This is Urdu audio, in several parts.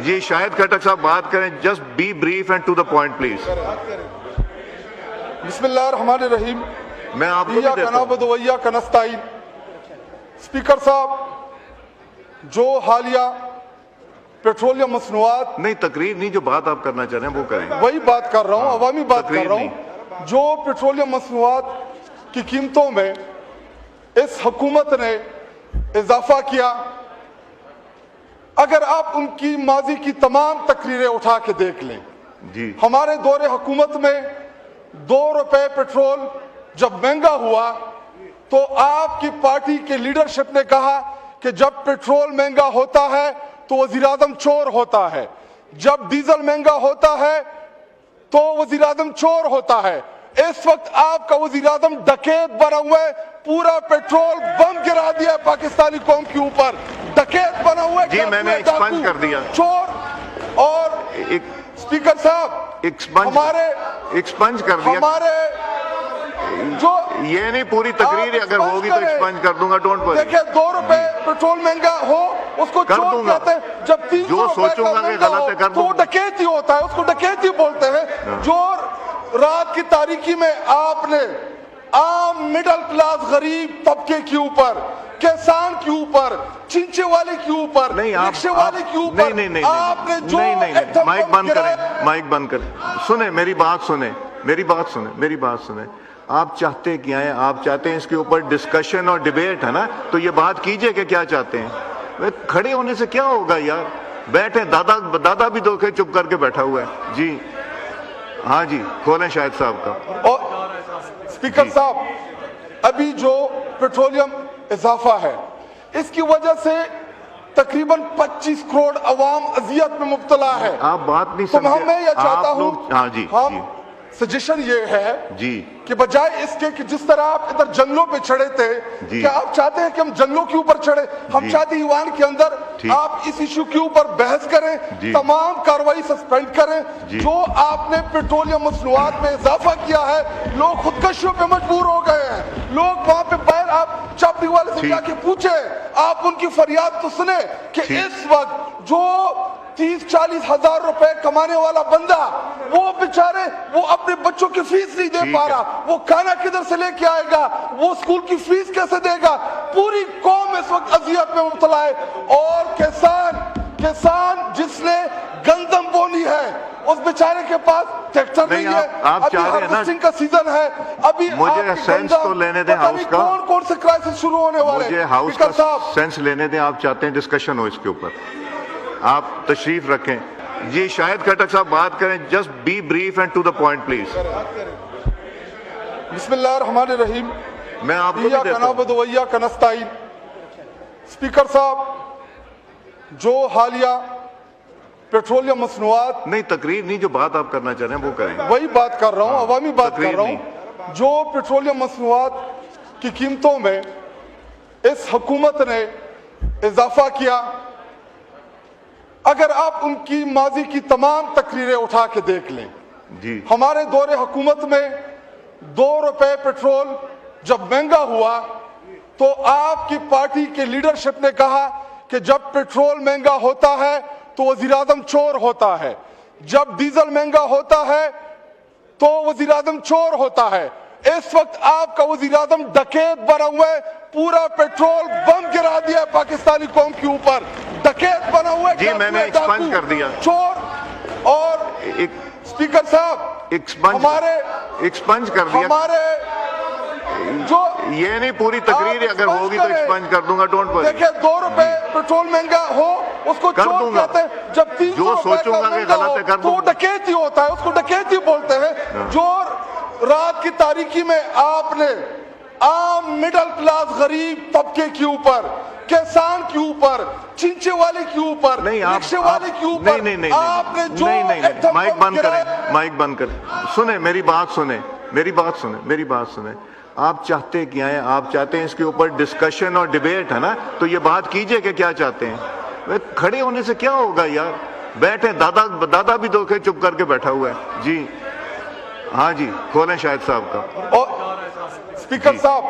جی شاہد خٹک صاحب بات کریں, just be brief and to the point please. بسم اللہ الرحمن الرحیم. میں آپ کو بھی دیتا ہوں. نعبد و ایاک نستعین. اسپیکر صاحب, جو حالیہ پیٹرولیم مصنوعات, نہیں تقریر نہیں, جو بات آپ کرنا چاہ رہے ہیں وہ کریں. وہی بات کر رہا ہوں, عوامی بات کر رہا ہوں. تقریر جو پیٹرولیم مصنوعات کی قیمتوں میں اس حکومت نے اضافہ کیا, اگر آپ ان کی ماضی کی تمام تقریریں اٹھا کے دیکھ لیں, جی ہمارے دور حکومت میں 2 روپے پیٹرول جب مہنگا ہوا تو آپ کی پارٹی کے لیڈرشپ نے کہا کہ جب پیٹرول مہنگا ہوتا ہے تو وزیر اعظم چور ہوتا ہے, جب ڈیزل مہنگا ہوتا ہے تو وزیر اعظم چور ہوتا ہے. اس وقت آپ کا وزیر اعظم ڈکیت بنا ہوا ہے, پورا پیٹرول بم گرا دیا پاکستانی قوم کے اوپر, ڈکیت بنا ہوا ہے. جی میں نے ایکسپنج کر دیا. چور. اور اسپیکر صاحب ہمارے ایکسپنج کر دیا. ہمارے جو یہ نہیں پوری تقریر اگر ہوگی تو ایکسپنج کر دوں گا. ڈونٹ ورری. دیکھیں 2 روپے پیٹرول مہنگا ہو اس کو چور کہتے ہیں, جب 300 جو سوچوں گا کہ غلط ہے کر تو دوں وہ ڈکیتی ہوتا ہے, اس کو ڈکیتی بولتے ہیں. جو رات کی تاریکی میں آپ نے عام مڈل کلاس غریب طبقے کے اوپر, کسان کے اوپر, چنچے والے کے اوپر, رکشے والے کے اوپر آپ نے جو مائک بند کریں, مائک بند کریں. سنیں میری بات سنیں, میری بات سنیں, میری بات سنیں. آپ چاہتے کیا ہیں؟ آپ چاہتے ہیں اس کے اوپر ڈسکشن اور ڈیبیٹ ہے نا, تو یہ بات کیجئے کہ کیا چاہتے ہیں. کھڑے ہونے سے کیا ہوگا یار, بیٹھے. دادا بھی دھوکے چپ کر کے بیٹھا ہوا ہے. جی ہاں جی کھولیں شاہد صاحب کا. اسپیکر صاحب, ابھی جو پیٹرولیم اضافہ ہے اس کی وجہ سے تقریباً 25 کروڑ عوام اذیت میں مبتلا ہے. آپ بات نہیں تو سمجھے. میں یہ چاہتا ہوں, ہاں جی سجیشن یہ ہے جی کہ بجائے اس کے کہ جس طرح آپ ادھر جنگلوں پہ چڑھے تھے, کیا آپ چاہتے ہیں کہ ہم جنگلوں کے اوپر چڑھے؟ ہم چاہتے ہیں ایوان کے اندر آپ اس ایشو کے اوپر بحث کریں, تمام کاروائی سسپینڈ کریں. جو آپ نے پیٹرولیم مصنوعات میں اضافہ کیا ہے, لوگ خودکشیوں پہ مجبور ہو گئے ہیں. لوگ وہاں پہ باہر, آپ چاپڑی والے سے جا کے پوچھیں, آپ ان کی فریاد تو سنیں کہ اس وقت جو 30-40 ہزار روپے کمانے والا بندہ, وہ بیچارے وہ اپنے بچوں کی فیس نہیں دے پا رہا, وہ کھانا کدھر سے لے کے آئے گا, وہ اسکول کی فیس کیسے دے گا. پوری قوم اس وقت اذیت میں مبتلا ہے. اور کسان جس نے گندم بونی ہے اس بیچارے کے پاس ٹریکٹر نہیں ہے. ابھی ہارویسٹنگ کا سیزن ہے, ابھی مجھے سینس تو لینے دیں ہاؤس کا. کون سے کرائسس شروع ہونے والے ہیں. مجھے ہاؤس کا سینس لینے دیں. آپ چاہتے ہیں ڈسکشن ہو اس کے اوپر, آپ تشریف رکھیں. جی شاہد خٹک صاحب بات کریں, just be brief and to the point please. بسم اللہ الرحمن الرحیم. میں آپ کو بھی دیتا ہوں. نعبد و ایاک نستعین. اسپیکر صاحب, جو حالیہ پیٹرولیم مصنوعات, نہیں تقریر نہیں, جو بات آپ کرنا چاہ رہے ہیں وہ کریں. وہی بات کر رہا ہوں, عوامی بات کر رہا ہوں. جو پیٹرولیم مصنوعات کی قیمتوں میں اس حکومت نے اضافہ کیا, اگر آپ ان کی ماضی کی تمام تقریریں اٹھا کے دیکھ لیں, ہمارے دور حکومت میں 2 روپے پیٹرول جب مہنگا ہوا تو آپ کی پارٹی کے لیڈرشپ نے کہا کہ جب پیٹرول مہنگا ہوتا ہے تو وزیر اعظم چور ہوتا ہے, جب ڈیزل مہنگا ہوتا ہے تو وزیر اعظم چور ہوتا ہے. اس وقت آپ کا وزیر اعظم ڈکیت بنا ہوا ہے, پورا پیٹرول بم گرا دیا پاکستانی قوم کے اوپر, ڈکیت بنا ہوا ہے. جی میں نے ایکسپنج کر دیا. چور. اور اسپیکر صاحب ہمارے ایکسپنج کر دیا. ہمارے جو یہ نہیں پوری تقریر اگر ہوگی تو ایکسپنج کر دوں گا. ڈونٹ ورری. دیکھیں 2 روپے پیٹرول مہنگا ہو اس کو چور کہتے ہیں, جب 300 سوچوں گا کہ غلط ہے کر تو وہ ڈکیتی ہوتا ہے, اس کو ڈکیتی بولتے ہیں. جو رات کی تاریکی میں آپ نے عام مڈل کلاس غریب طبقے کے اوپر, کسان کے اوپر, چنچے والے کے اوپر, رکشے والے کے اوپر آپ نے جو مائک بند کریں, مائک بند کریں. سنیں میری بات سنیں, میری بات سنیں, میری بات سنیں. آپ چاہتے کیا ہیں؟ آپ چاہتے ہیں اس کے اوپر ڈسکشن اور ڈیبیٹ ہے نا, تو یہ بات کیجئے کہ کیا چاہتے ہیں. کھڑے ہونے سے کیا ہوگا یار, بیٹھے. دادا بھی دھوکے چپ کر کے بیٹھا ہوا ہے. جی ہاں جی کھولیں شاہد صاحب کا. اسپیکر صاحب,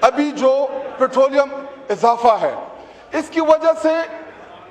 ابھی جو پیٹرولیم اضافہ ہے اس کی وجہ سے